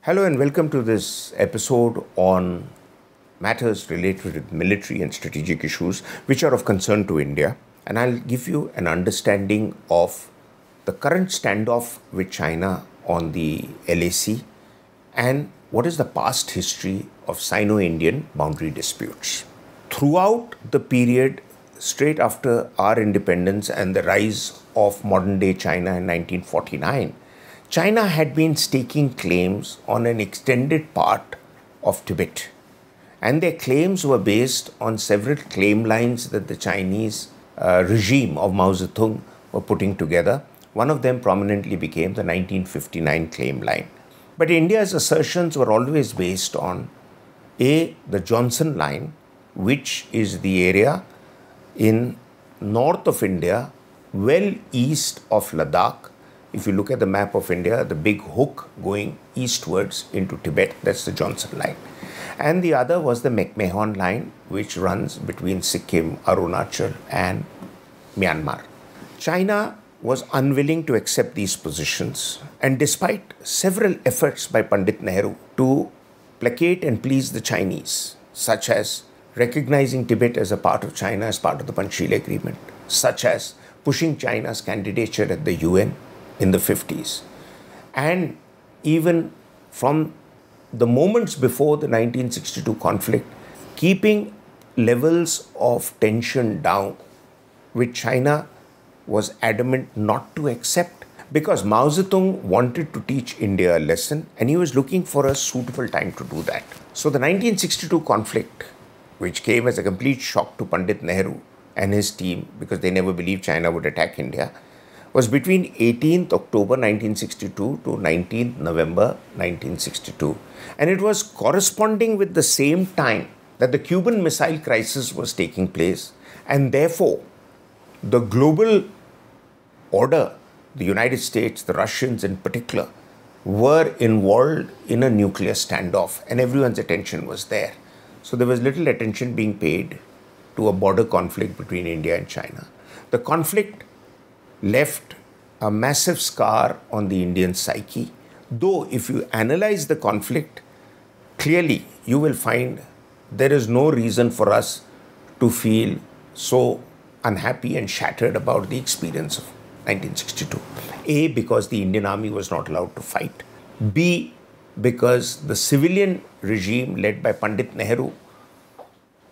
Hello and welcome to this episode on matters related with military and strategic issues which are of concern to India. And I'll give you an understanding of the current standoff with China on the LAC and what is the past history of Sino-Indian boundary disputes. Throughout the period straight after our independence and the rise of modern-day China in 1949, China had been staking claims on an extended part of Tibet, and their claims were based on several claim lines that the Chinese regime of Mao Zedong were putting together. One of them prominently became the 1959 claim line. But India's assertions were always based on the Johnson line, which is the area in north of India, well east of Ladakh. If you look at the map of India, the big hook going eastwards into Tibet, that's the Johnson line. And the other was the McMahon line, which runs between Sikkim, Arunachal and Myanmar. China was unwilling to accept these positions, and despite several efforts by Pandit Nehru to placate and please the Chinese, such as recognizing Tibet as a part of China as part of the Panchshila Agreement, such as pushing China's candidature at the UN in the 50s, and even from the moments before the 1962 conflict, keeping levels of tension down, which China was adamant not to accept, because Mao Zedong wanted to teach India a lesson and he was looking for a suitable time to do that. So the 1962 conflict, which came as a complete shock to Pandit Nehru and his team because they never believed China would attack India, was between 18th October 1962 to 19th November 1962. And it was corresponding with the same time that the Cuban Missile Crisis was taking place. And therefore, the global order, the United States, the Russians in particular, were involved in a nuclear standoff and everyone's attention was there. So there was little attention being paid to a border conflict between India and China. The conflict left a massive scar on the Indian psyche. Though if you analyze the conflict, clearly you will find there is no reason for us to feel so unhappy and shattered about the experience of 1962. A, because the Indian army was not allowed to fight. B, because the civilian regime led by Pandit Nehru,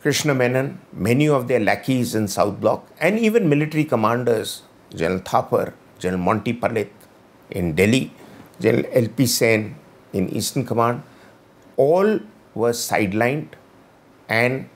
Krishna Menon, many of their lackeys in South Block, and even military commanders, General Thapar, General Monty Palit in Delhi, General L.P. Sen in Eastern Command, all were sidelined, and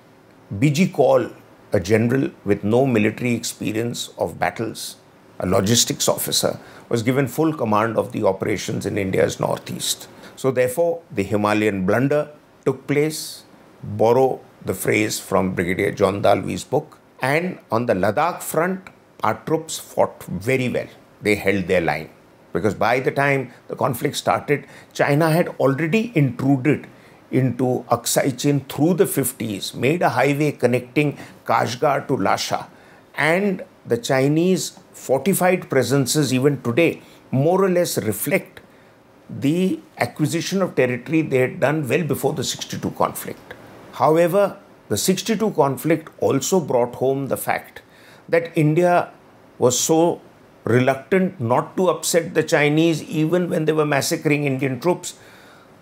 B.G. Kaul, a general with no military experience of battles, a logistics officer, was given full command of the operations in India's northeast. So therefore, the Himalayan blunder took place, borrow the phrase from Brigadier John Dalby's book, and on the Ladakh front, our troops fought very well. They held their line. Because by the time the conflict started, China had already intruded into Aksai Chin through the 50s, made a highway connecting Kashgar to Lhasa. And the Chinese fortified presences even today more or less reflect the acquisition of territory they had done well before the 62 conflict. However, the 62 conflict also brought home the fact that India was so reluctant not to upset the Chinese even when they were massacring Indian troops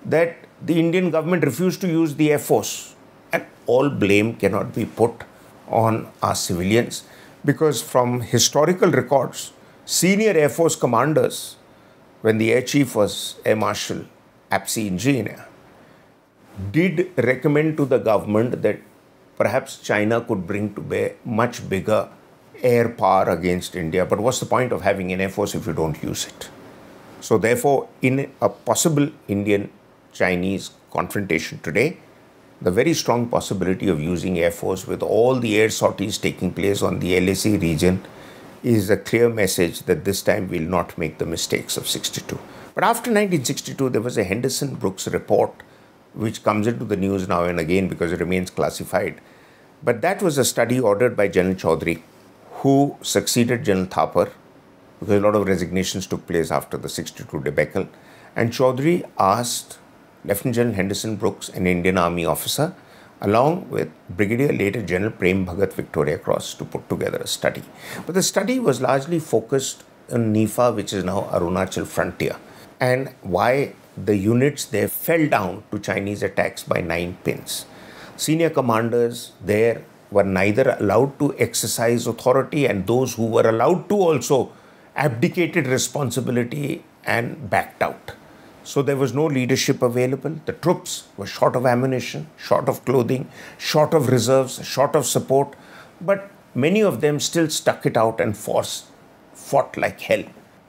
that the Indian government refused to use the Air Force. And all blame cannot be put on our civilians, because from historical records, senior Air Force commanders, when the Air Chief was Air Marshal Apsey Engineer, did recommend to the government that perhaps China could bring to bear much bigger air power against India. But what's the point of having an Air Force if you don't use it? So therefore, in a possible Indian-Chinese confrontation today, the very strong possibility of using Air Force with all the air sorties taking place on the LAC region is a clear message that this time we'll not make the mistakes of 62. But after 1962, there was a Henderson Brooks report which comes into the news now and again because it remains classified. But that was a study ordered by General Chaudhry, who succeeded General Thapar, because a lot of resignations took place after the 62 debacle. And Chaudhry asked Lieutenant General Henderson Brooks, an Indian Army officer, along with Brigadier later General Prem Bhagat Victoria Cross, to put together a study. But the study was largely focused on NIFA, which is now Arunachal Frontier, and why the units there fell down to Chinese attacks by 9 pins. Senior commanders there were neither allowed to exercise authority, and those who were allowed to also abdicated responsibility and backed out. So there was no leadership available. The troops were short of ammunition, short of clothing, short of reserves, short of support. But many of them still stuck it out and fought like hell.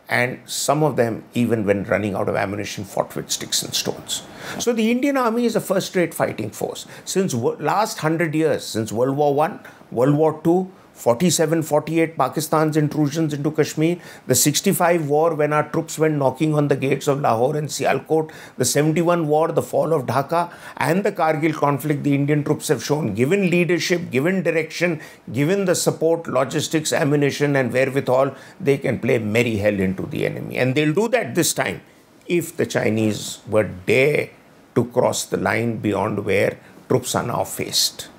And some of them, even when running out of ammunition, fought with sticks and stones. So the Indian Army is a first-rate fighting force. Since last 100 years, since World War I, World War II, 47-48 Pakistan's intrusions into Kashmir, the 65 war when our troops went knocking on the gates of Lahore and Sialkot, the 71 war, the fall of Dhaka, and the Kargil conflict, the Indian troops have shown, given leadership, given direction, given the support, logistics, ammunition and wherewithal, they can play merry hell into the enemy. And they'll do that this time if the Chinese were dare to cross the line beyond where troops are now faced.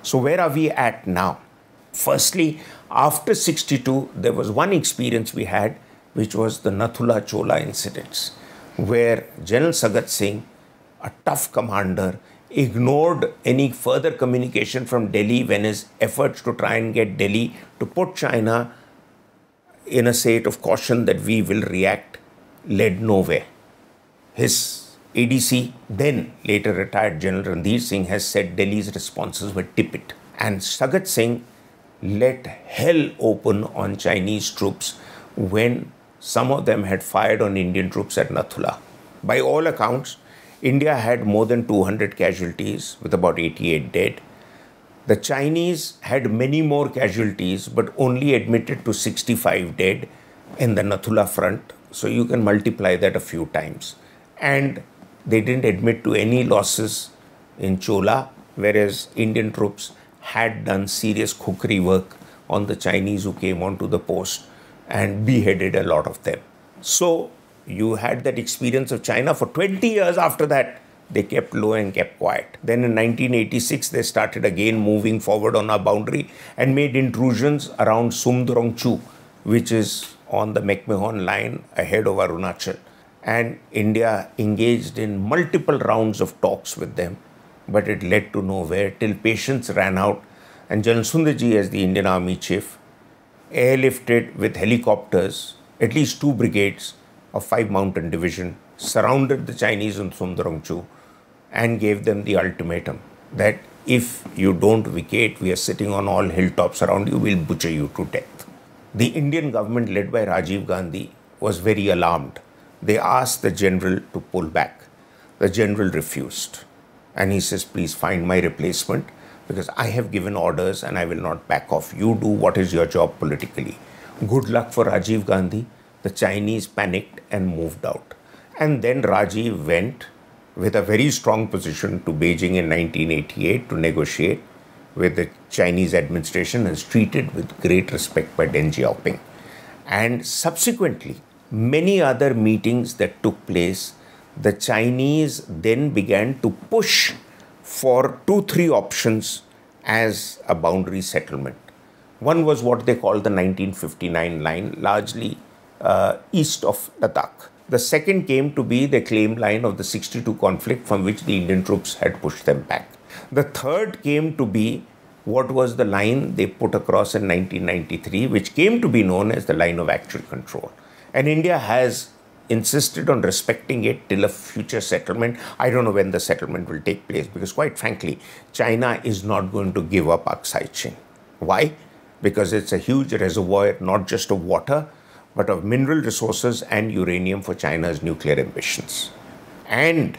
So where are we at now? Firstly, after 62, there was one experience we had, which was the Nathula Chola incidents, where General Sagat Singh, a tough commander, ignored any further communication from Delhi when his efforts to try and get Delhi to put China in a state of caution that we will react led nowhere. His ADC, then later retired General Randhir Singh, has said Delhi's responses were tepid. And Sagat Singh let hell open on Chinese troops when some of them had fired on Indian troops at Nathula. By all accounts, India had more than 200 casualties with about 88 dead. The Chinese had many more casualties but only admitted to 65 dead in the Nathula front. So you can multiply that a few times. And they didn't admit to any losses in Chola, whereas Indian troops had done serious cookery work on the Chinese who came onto the post and beheaded a lot of them. So you had that experience of China for 20 years. After that, they kept low and kept quiet. Then in 1986, they started again moving forward on our boundary and made intrusions around Sumdrongchu, which is on the McMahon line ahead of Arunachal. And India engaged in multiple rounds of talks with them, but it led to nowhere till patience ran out, and General Sundarji, as the Indian Army chief, airlifted with helicopters at least 2 brigades of 5 Mountain Division, surrounded the Chinese in Sumdrongchu and gave them the ultimatum that if you don't vacate, we are sitting on all hilltops around you, we'll butcher you to death. The Indian government led by Rajiv Gandhi was very alarmed. They asked the general to pull back. The general refused. And he says, please find my replacement because I have given orders and I will not back off. You do what is your job politically. Good luck for Rajiv Gandhi. The Chinese panicked and moved out. And then Rajiv went with a very strong position to Beijing in 1988 to negotiate with the Chinese administration and was treated with great respect by Deng Xiaoping. And subsequently, many other meetings that took place, the Chinese then began to push for 2-3 options as a boundary settlement. One was what they called the 1959 line, largely east of Ladakh. The second came to be the claim line of the 62 conflict from which the Indian troops had pushed them back. The third came to be what was the line they put across in 1993, which came to be known as the line of actual control. And India has insisted on respecting it till a future settlement. I don't know when the settlement will take place because, quite frankly, China is not going to give up Aksai Chin. Why? Because it's a huge reservoir, not just of water, but of mineral resources and uranium for China's nuclear ambitions. And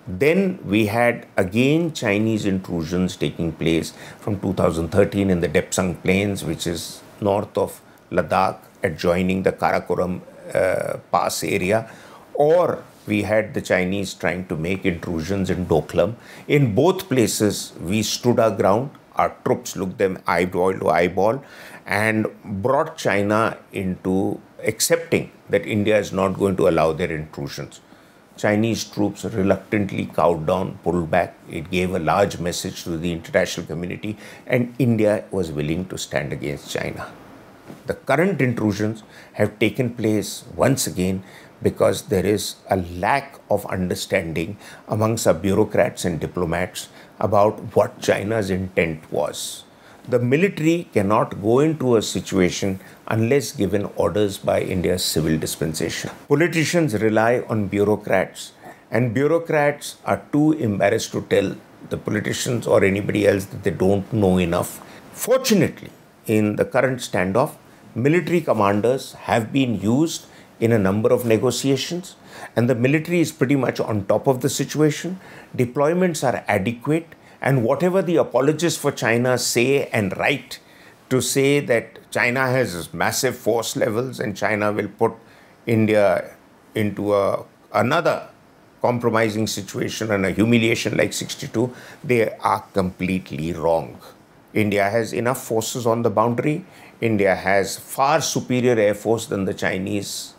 then we had again Chinese intrusions taking place from 2013 in the Depsang Plains, which is north of Ladakh, adjoining the Karakoram Pass area, or we had the Chinese trying to make intrusions in Doklam. In both places, we stood our ground. Our troops looked them eyeball to eyeball and brought China into accepting that India is not going to allow their intrusions. Chinese troops reluctantly cowed down, pulled back. It gave a large message to the international community, and India was willing to stand against China. The current intrusions have taken place once again because there is a lack of understanding amongst our bureaucrats and diplomats about what China's intent was. The military cannot go into a situation unless given orders by India's civil dispensation. Politicians rely on bureaucrats, and bureaucrats are too embarrassed to tell the politicians or anybody else that they don't know enough. Fortunately, in the current standoff, military commanders have been used in a number of negotiations, and the military is pretty much on top of the situation. Deployments are adequate, and whatever the apologists for China say and write to say that China has massive force levels and China will put India into another compromising situation and a humiliation like 62, they are completely wrong. India has enough forces on the boundary. India has far superior air force than the Chinese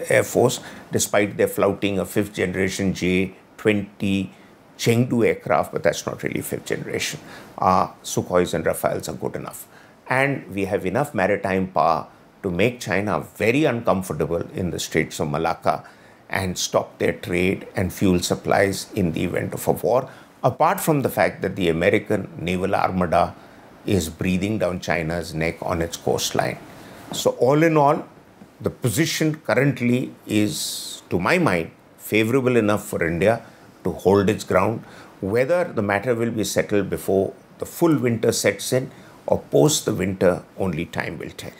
air force, despite their flouting a fifth generation J-20 Chengdu aircraft, but that's not really fifth generation. Sukhois and Rafales are good enough. And we have enough maritime power to make China very uncomfortable in the Straits of Malacca and stop their trade and fuel supplies in the event of a war, apart from the fact that the American naval armada is breathing down China's neck on its coastline. So all in all, the position currently is, to my mind, favorable enough for India to hold its ground. Whether the matter will be settled before the full winter sets in or post the winter, only time will tell.